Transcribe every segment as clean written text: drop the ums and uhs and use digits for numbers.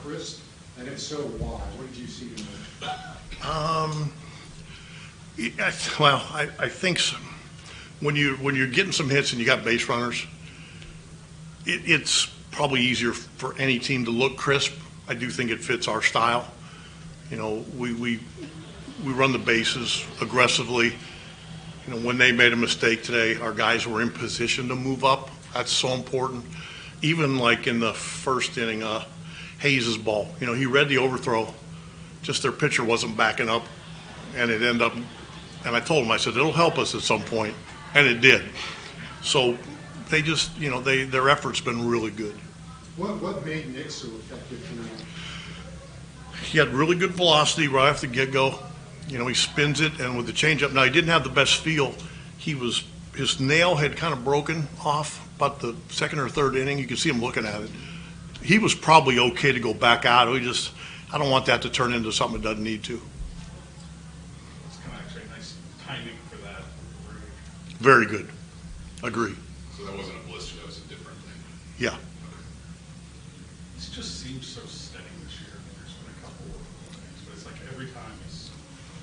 crisp? And if so, why? What did you see in there? Well, I think so. When you're getting some hits and you got base runners, it's probably easier for any team to look crisp. I do think it fits our style. You know, we run the bases aggressively. You know, when they made a mistake today, our guys were in position to move up. That's so important. Even like in the first inning, Hayes' ball, you know, he read the overthrow, just their pitcher wasn't backing up, and it ended up, and I told him, I said, it'll help us at some point, and it did. So they just, you know, their effort's been really good. What made Nick so effective tonight? He had really good velocity right off the get-go. You know, he spins it, and with the changeup, now he didn't have the best feel. His nail had kind of broken off about the second or third inning. You could see him looking at it. He was probably okay to go back out. I don't want that to turn into something it doesn't need to. It's kind of actually nice timing for that. Very good. Agree. So that wasn't a blister, that was a different thing. Yeah. It just seems so steady this year. There's been a couple of things, but it's like every time he's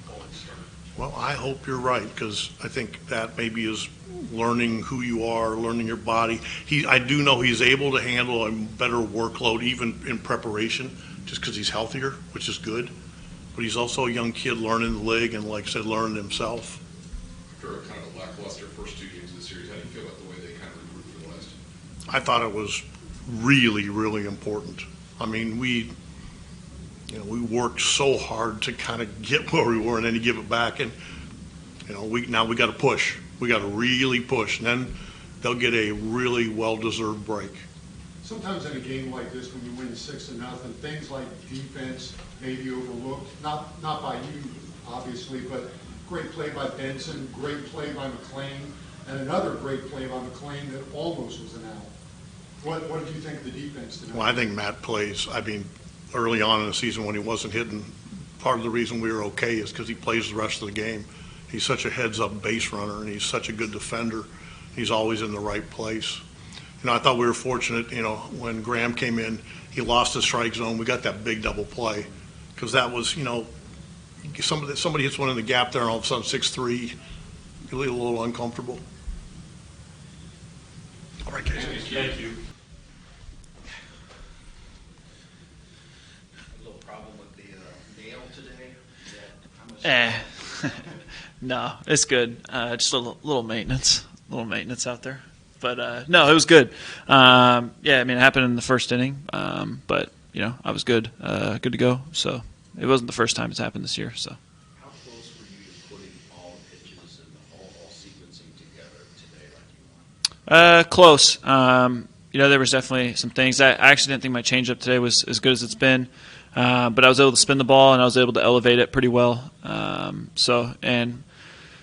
falling start. Well, I hope you're right, because I think that maybe is learning who you are, learning your body. I do know he's able to handle a better workload even in preparation, just because he's healthier, which is good. But he's also a young kid learning the league and, like I said, learning himself. After a kind of a lackluster first two games of the series, how do you feel about the way they kind of regrouped for the last? I thought it was really, really important. I mean, we worked so hard to kind of get where we were, and then to give it back. And you know, now we got to push. We got to really push, and then they'll get a really well-deserved break. Sometimes in a game like this, when you win 6-0, things like defense may be overlooked. Not by you, obviously, but great play by Benson, great play by McLean, and another great play by McLean that almost was an out. What did you think of the defense tonight? Well, I think Matt plays. I mean, early on in the season when he wasn't hitting, part of the reason we were okay is because he plays the rest of the game. He's such a heads-up base runner, and he's such a good defender. He's always in the right place. You know, I thought we were fortunate, you know, when Graham came in, he lost the strike zone. We got that big double play because that was, you know, somebody hits one in the gap there and all of a sudden 6-3, you feel a little uncomfortable. All right, guys. Thank you. A little problem with the nail today? Is that No, it's good. Just a little maintenance out there. But no, it was good. Yeah, I mean, it happened in the first inning, but you know, I was good to go. So it wasn't the first time it's happened this year. So. How close were you to putting all the pitches and all sequencing together today like you want? Close. You know, there was definitely some things. I actually didn't think my changeup today was as good as it's been. But I was able to spin the ball and I was able to elevate it pretty well. And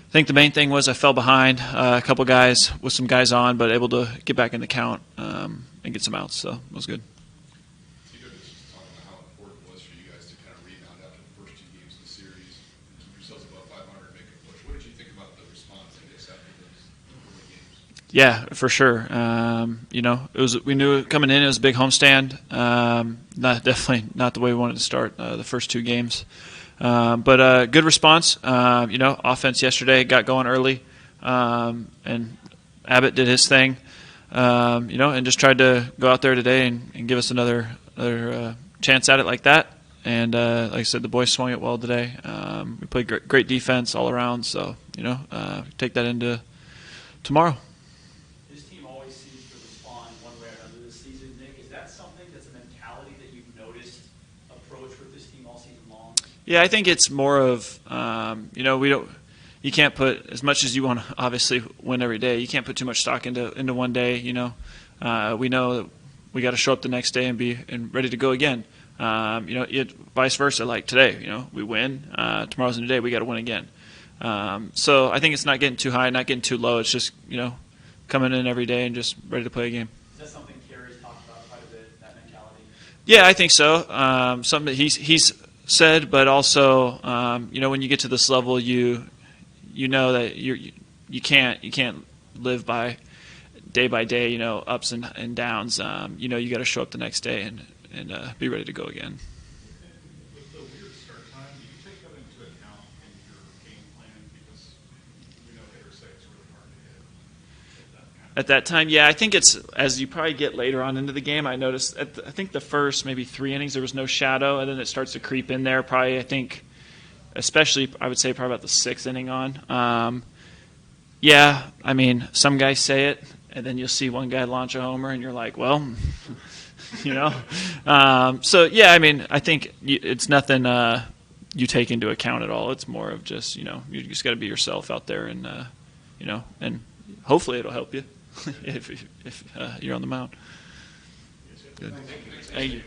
I think the main thing was I fell behind a couple guys with some guys on, but able to get back in the count and get some outs. So it was good. You guys just talking about how important it was for you guys to kind of rebound after the first two games of the series, keep yourselves above 500, make a push. What did you think about the response, I guess, after those early games? Yeah, for sure. You know, we knew coming in it was a big homestand. Definitely not the way we wanted to start the first two games. But good response. You know, offense yesterday got going early, and Abbott did his thing. You know, and just tried to go out there today and give us another chance at it like that. And like I said, the boys swung it well today. We played great defense all around. So you know, take that into tomorrow. This team always seems to respond one way or another this season. Nick, is that something that's a mentality that you've noticed approach with this team all season long? Yeah, I think it's more of you know, you can't put as much as you want to obviously win every day. You can't put too much stock into one day. You know, we know that we got to show up the next day and be ready to go again. You know, vice versa. Like today, you know, we win. Tomorrow's a new day. We got to win again. So I think it's not getting too high, not getting too low. It's just, you know, coming in every day and just ready to play a game. Is that something Kerry's talked about quite a bit, that mentality? Yeah, I think so. Something that he's said, but also, you know, when you get to this level, you know that you can't live by day, you know, ups and downs. You know, you got to show up the next day and be ready to go again. With the weird start time, do you take that into account in your game plan? Because we know hitters say it's really hard to hit At that time, yeah, I think it's as you probably get later on into the game. I noticed, I think the first maybe 3 innings there was no shadow, and then it starts to creep in there. Probably, I think, especially I would say probably about the 6th inning on. Yeah, I mean, some guys say it, and then you'll see one guy launch a homer, and you're like, well, you know. So yeah, I mean, I think it's nothing you take into account at all. It's more of just you just got to be yourself out there, and and hopefully it'll help you if you're on the mound. Good. Thank you.